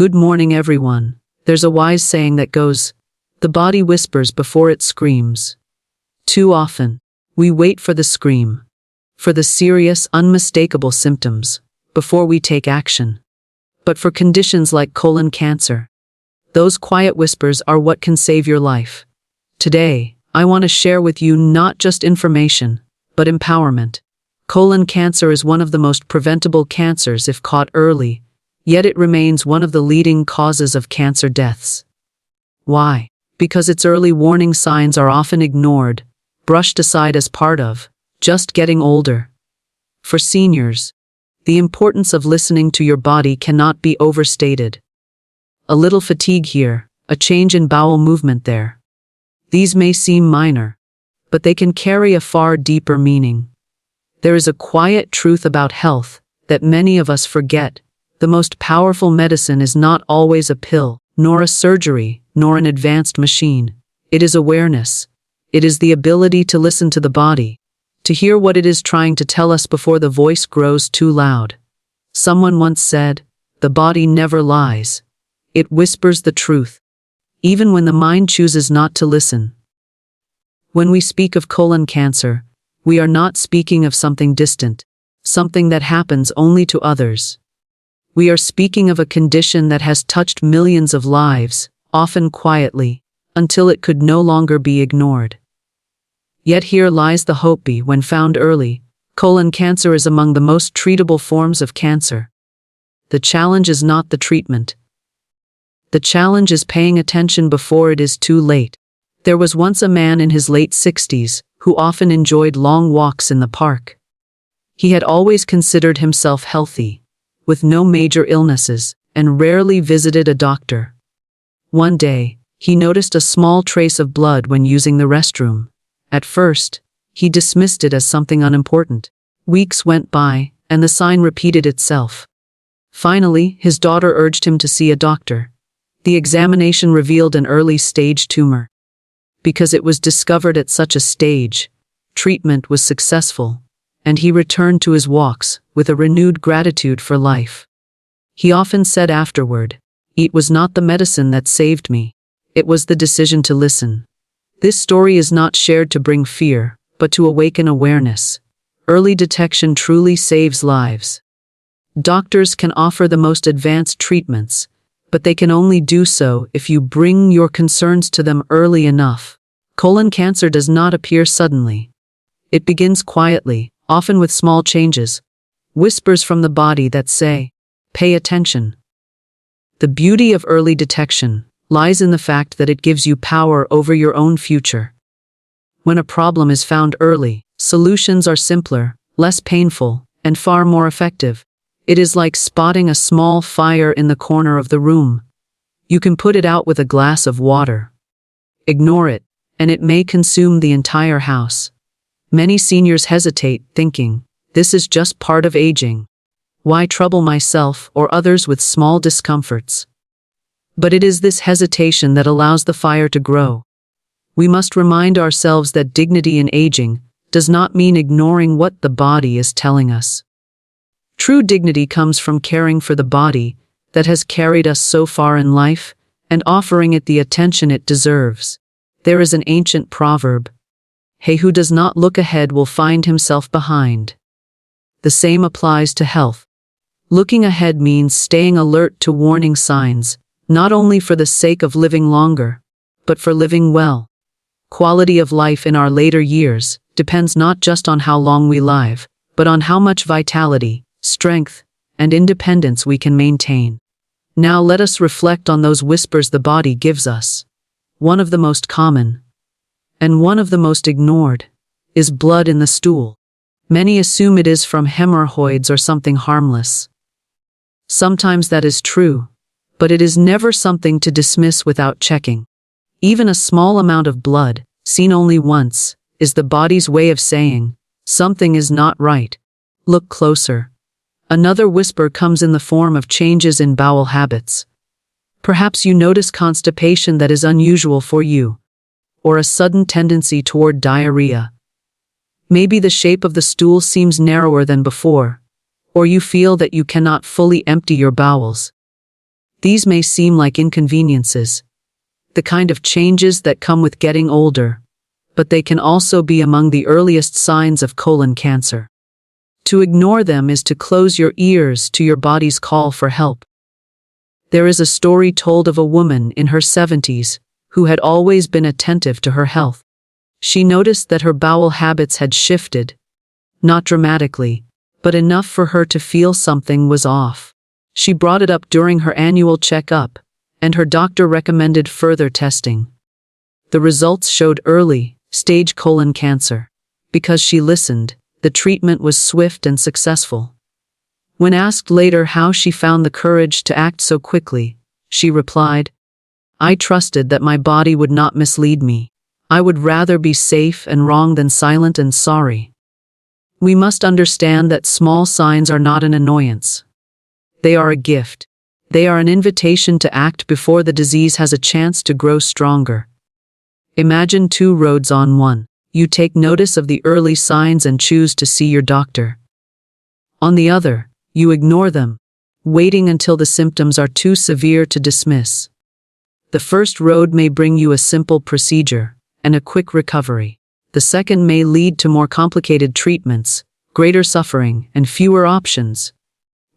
Good morning, everyone. There's a wise saying that goes, "The body whispers before it screams." Too often, we wait for the scream, for the serious, unmistakable symptoms, before we take action. But for conditions like colon cancer, those quiet whispers are what can save your life. Today, I want to share with you not just information, but empowerment. Colon cancer is one of the most preventable cancers if caught early, yet it remains one of the leading causes of cancer deaths. Why? Because its early warning signs are often ignored, brushed aside as part of just getting older. For seniors, the importance of listening to your body cannot be overstated. A little fatigue here, a change in bowel movement there. These may seem minor, but they can carry a far deeper meaning. There is a quiet truth about health that many of us forget. The most powerful medicine is not always a pill, nor a surgery, nor an advanced machine. It is awareness. It is the ability to listen to the body, to hear what it is trying to tell us before the voice grows too loud. Someone once said, "The body never lies. It whispers the truth, even when the mind chooses not to listen." When we speak of colon cancer, we are not speaking of something distant, something that happens only to others. We are speaking of a condition that has touched millions of lives, often quietly, until it could no longer be ignored. Yet here lies the hope. When found early, colon cancer is among the most treatable forms of cancer. The challenge is not the treatment. The challenge is paying attention before it is too late. There was once a man in his late 60s who often enjoyed long walks in the park. He had always considered himself healthy, with no major illnesses, and rarely visited a doctor. One day, he noticed a small trace of blood when using the restroom. At first, he dismissed it as something unimportant. Weeks went by, and the sign repeated itself. Finally, his daughter urged him to see a doctor. The examination revealed an early-stage tumor. Because it was discovered at such a stage, treatment was successful, and he returned to his walks with a renewed gratitude for life. He often said afterward, "It was not the medicine that saved me. It was the decision to listen." This story is not shared to bring fear, but to awaken awareness. Early detection truly saves lives. Doctors can offer the most advanced treatments, but they can only do so if you bring your concerns to them early enough. Colon cancer does not appear suddenly. It begins quietly, often with small changes, whispers from the body that say, "Pay attention." The beauty of early detection lies in the fact that it gives you power over your own future. When a problem is found early, solutions are simpler, less painful, and far more effective. It is like spotting a small fire in the corner of the room. You can put it out with a glass of water. Ignore it, and it may consume the entire house. Many seniors hesitate, thinking, "This is just part of aging. Why trouble myself or others with small discomforts?" But it is this hesitation that allows the fire to grow. We must remind ourselves that dignity in aging does not mean ignoring what the body is telling us. True dignity comes from caring for the body that has carried us so far in life and offering it the attention it deserves. There is an ancient proverb, "He who does not look ahead will find himself behind." The same applies to health. Looking ahead means staying alert to warning signs, not only for the sake of living longer, but for living well. Quality of life in our later years depends not just on how long we live, but on how much vitality, strength, and independence we can maintain. Now let us reflect on those whispers the body gives us. One of the most common, and one of the most ignored, is blood in the stool. Many assume it is from hemorrhoids or something harmless. Sometimes that is true, but it is never something to dismiss without checking. Even a small amount of blood, seen only once, is the body's way of saying, "Something is not right. Look closer." Another whisper comes in the form of changes in bowel habits. Perhaps you notice constipation that is unusual for you, or a sudden tendency toward diarrhea. Maybe the shape of the stool seems narrower than before, or you feel that you cannot fully empty your bowels. These may seem like inconveniences, the kind of changes that come with getting older, but they can also be among the earliest signs of colon cancer. To ignore them is to close your ears to your body's call for help. There is a story told of a woman in her 70s who had always been attentive to her health. She noticed that her bowel habits had shifted, not dramatically, but enough for her to feel something was off. She brought it up during her annual checkup, and her doctor recommended further testing. The results showed early, stage colon cancer. Because she listened, the treatment was swift and successful. When asked later how she found the courage to act so quickly, she replied, "I trusted that my body would not mislead me. I would rather be safe and wrong than silent and sorry." We must understand that small signs are not an annoyance. They are a gift. They are an invitation to act before the disease has a chance to grow stronger. Imagine two roads on one. You take notice of the early signs and choose to see your doctor. On the other, you ignore them, waiting until the symptoms are too severe to dismiss. The first road may bring you a simple procedure and a quick recovery. The second may lead to more complicated treatments, greater suffering, and fewer options.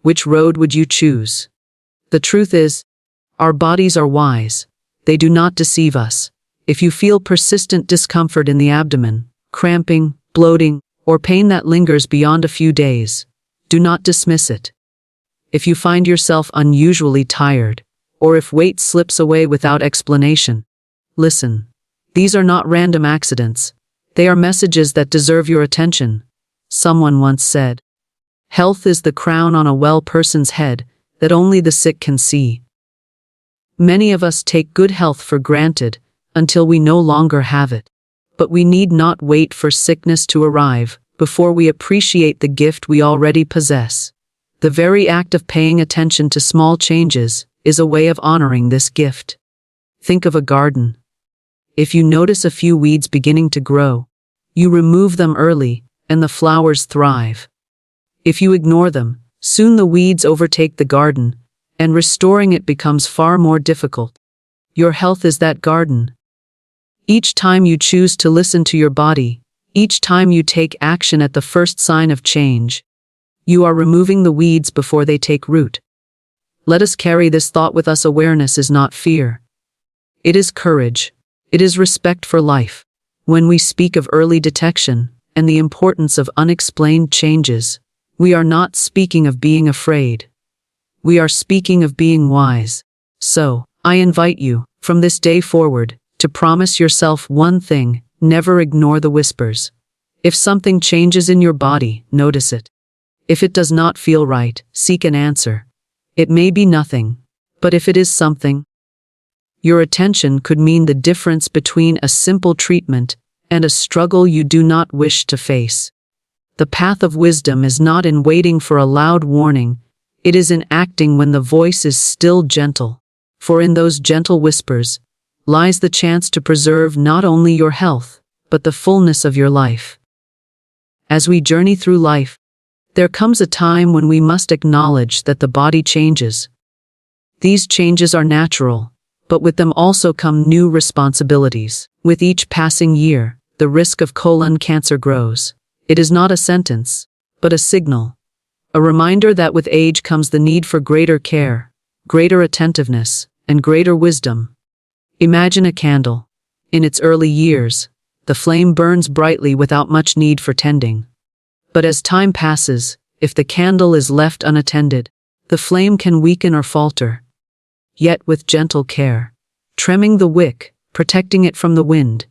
Which road would you choose? The truth is, our bodies are wise. They do not deceive us. If you feel persistent discomfort in the abdomen, cramping, bloating, or pain that lingers beyond a few days, do not dismiss it. If you find yourself unusually tired, or if weight slips away without explanation, listen. These are not random accidents. They are messages that deserve your attention. Someone once said, "Health is the crown on a well person's head that only the sick can see." Many of us take good health for granted until we no longer have it. But we need not wait for sickness to arrive before we appreciate the gift we already possess. The very act of paying attention to small changes is a way of honoring this gift. Think of a garden. If you notice a few weeds beginning to grow, you remove them early, and the flowers thrive. If you ignore them, soon the weeds overtake the garden, and restoring it becomes far more difficult. Your health is that garden. Each time you choose to listen to your body, each time you take action at the first sign of change, you are removing the weeds before they take root. Let us carry this thought with us. Awareness is not fear. It is courage. It is respect for life. When we speak of early detection and the importance of unexplained changes, we are not speaking of being afraid. We are speaking of being wise. So, I invite you, from this day forward, to promise yourself one thing: never ignore the whispers. If something changes in your body, notice it. If it does not feel right, seek an answer. It may be nothing, but if it is something, your attention could mean the difference between a simple treatment and a struggle you do not wish to face. The path of wisdom is not in waiting for a loud warning, it is in acting when the voice is still gentle. For in those gentle whispers lies the chance to preserve not only your health, but the fullness of your life. As we journey through life, there comes a time when we must acknowledge that the body changes. These changes are natural, but with them also come new responsibilities. With each passing year, the risk of colon cancer grows. It is not a sentence, but a signal. A reminder that with age comes the need for greater care, greater attentiveness, and greater wisdom. Imagine a candle. In its early years, the flame burns brightly without much need for tending. But as time passes, if the candle is left unattended, the flame can weaken or falter. Yet with gentle care, trimming the wick, protecting it from the wind,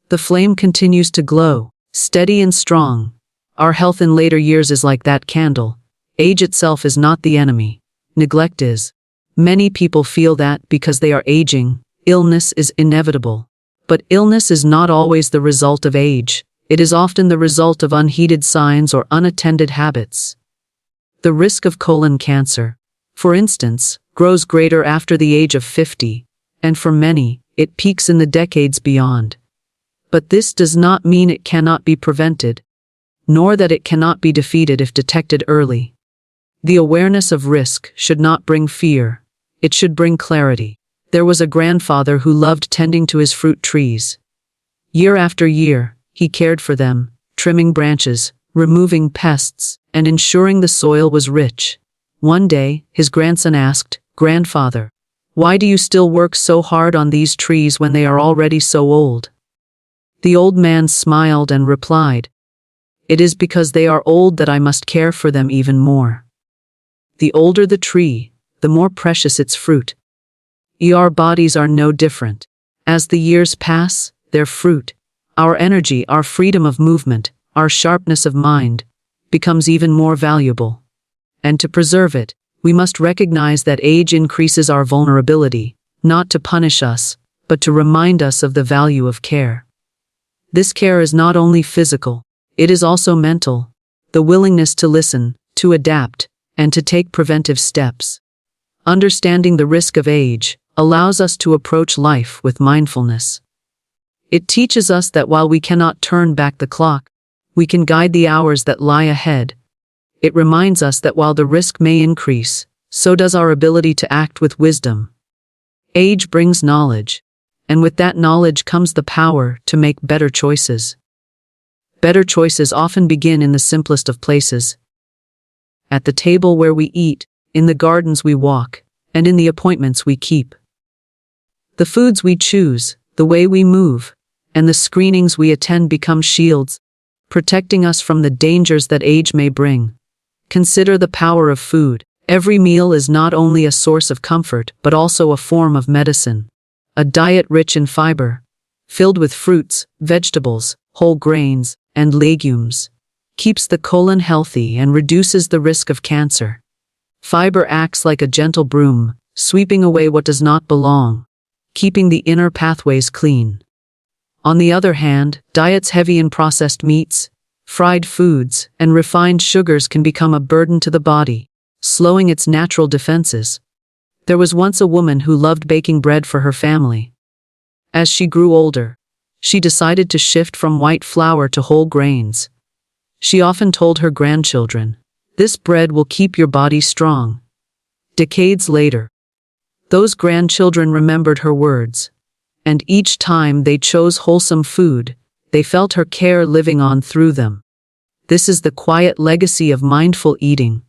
the flame continues to glow, steady and strong. Our health in later years is like that candle. Age itself is not the enemy. Neglect is. Many people feel that because they are aging, illness is inevitable. But illness is not always the result of age. It is often the result of unheeded signs or unattended habits. The risk of colon cancer, for instance, grows greater after the age of 50, and for many, it peaks in the decades beyond. But this does not mean it cannot be prevented, nor that it cannot be defeated if detected early. The awareness of risk should not bring fear. It should bring clarity. There was a grandfather who loved tending to his fruit trees. Year after year, he cared for them, trimming branches, removing pests, and ensuring the soil was rich. One day, his grandson asked, "Grandfather, why do you still work so hard on these trees when they are already so old?" The old man smiled and replied, "It is because they are old that I must care for them even more. The older the tree, the more precious its fruit." Our bodies are no different. As the years pass, their fruit, our energy, our freedom of movement, our sharpness of mind, becomes even more valuable. And to preserve it, we must recognize that age increases our vulnerability, not to punish us, but to remind us of the value of care. This care is not only physical, it is also mental, the willingness to listen, to adapt, and to take preventive steps. Understanding the risk of age allows us to approach life with mindfulness. It teaches us that while we cannot turn back the clock, we can guide the hours that lie ahead. It reminds us that while the risk may increase, so does our ability to act with wisdom. Age brings knowledge, and with that knowledge comes the power to make better choices. Better choices often begin in the simplest of places. At the table where we eat, in the gardens we walk, and in the appointments we keep. The foods we choose, the way we move, and the screenings we attend become shields, protecting us from the dangers that age may bring. Consider the power of food. Every meal is not only a source of comfort, but also a form of medicine. A diet rich in fiber, filled with fruits, vegetables, whole grains, and legumes, keeps the colon healthy and reduces the risk of cancer. Fiber acts like a gentle broom, sweeping away what does not belong, keeping the inner pathways clean. On the other hand, diets heavy in processed meats, fried foods, and refined sugars can become a burden to the body, slowing its natural defenses. There was once a woman who loved baking bread for her family. As she grew older, she decided to shift from white flour to whole grains. She often told her grandchildren, "This bread will keep your body strong." Decades later, those grandchildren remembered her words, and each time they chose wholesome food, they felt her care living on through them. This is the quiet legacy of mindful eating.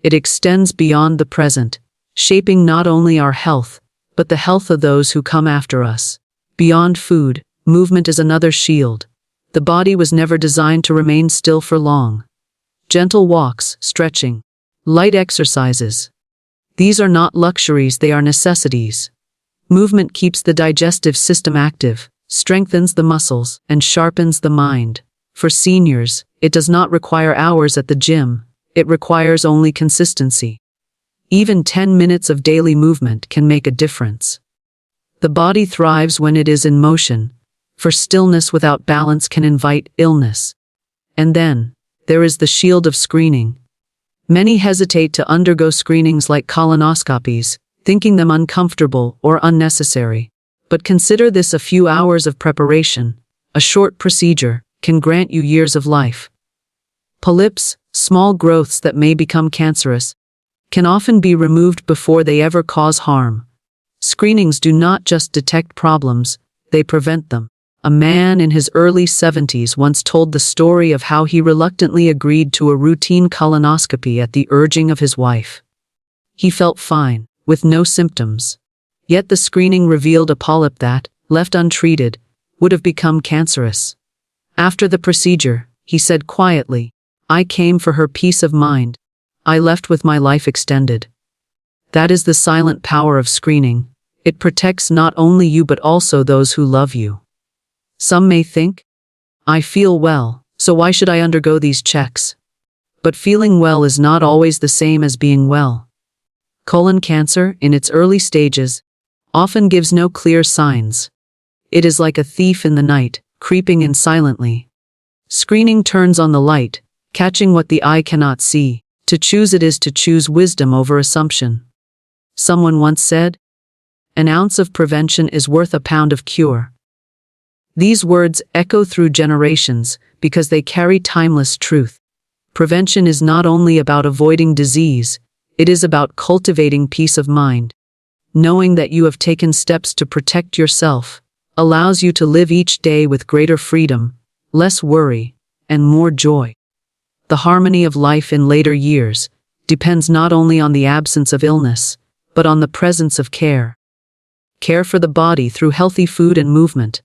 It extends beyond the present, shaping not only our health, but the health of those who come after us. Beyond food, movement is another shield. The body was never designed to remain still for long. Gentle walks, stretching, light exercises. These are not luxuries, they are necessities. Movement keeps the digestive system active, strengthens the muscles, and sharpens the mind. For seniors, it does not require hours at the gym, it requires only consistency. Even 10 minutes of daily movement can make a difference. The body thrives when it is in motion, for stillness without balance can invite illness. And then, there is the shield of screening. Many hesitate to undergo screenings like colonoscopies, thinking them uncomfortable or unnecessary. But consider this: a few hours of preparation, a short procedure, can grant you years of life. Polyps, small growths that may become cancerous, can often be removed before they ever cause harm. Screenings do not just detect problems, they prevent them. A man in his early 70s once told the story of how he reluctantly agreed to a routine colonoscopy at the urging of his wife. He felt fine, with no symptoms. Yet the screening revealed a polyp that, left untreated, would have become cancerous. After the procedure, he said quietly, "I came for her peace of mind. I left with my life extended." That is the silent power of screening. It protects not only you but also those who love you. Some may think, "I feel well, so why should I undergo these checks?" But feeling well is not always the same as being well. Colon cancer, in its early stages, often gives no clear signs. It is like a thief in the night, creeping in silently. Screening turns on the light, catching what the eye cannot see. To choose it is to choose wisdom over assumption. Someone once said, "An ounce of prevention is worth a pound of cure." These words echo through generations because they carry timeless truth. Prevention is not only about avoiding disease, it is about cultivating peace of mind. Knowing that you have taken steps to protect yourself allows you to live each day with greater freedom, less worry, and more joy. The harmony of life in later years depends not only on the absence of illness, but on the presence of care. Care for the body through healthy food and movement.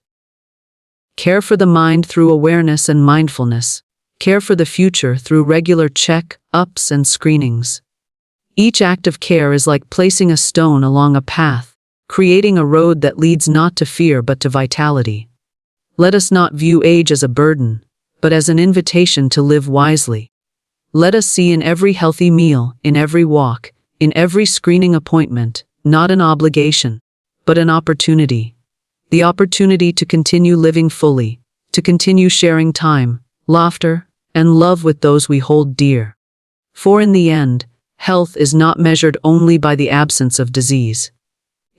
Care for the mind through awareness and mindfulness. Care for the future through regular check-ups and screenings. Each act of care is like placing a stone along a path, creating a road that leads not to fear but to vitality. Let us not view age as a burden, but as an invitation to live wisely. Let us see in every healthy meal, in every walk, in every screening appointment, not an obligation, but an opportunity. The opportunity to continue living fully, to continue sharing time, laughter, and love with those we hold dear. For in the end, health is not measured only by the absence of disease.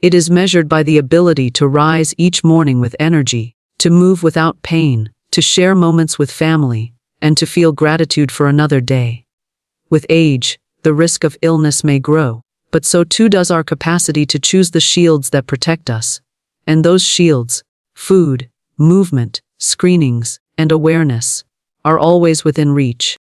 It is measured by the ability to rise each morning with energy, to move without pain, to share moments with family, and to feel gratitude for another day. With age, the risk of illness may grow, but so too does our capacity to choose the shields that protect us. And those shields, food, movement, screenings, and awareness, are always within reach.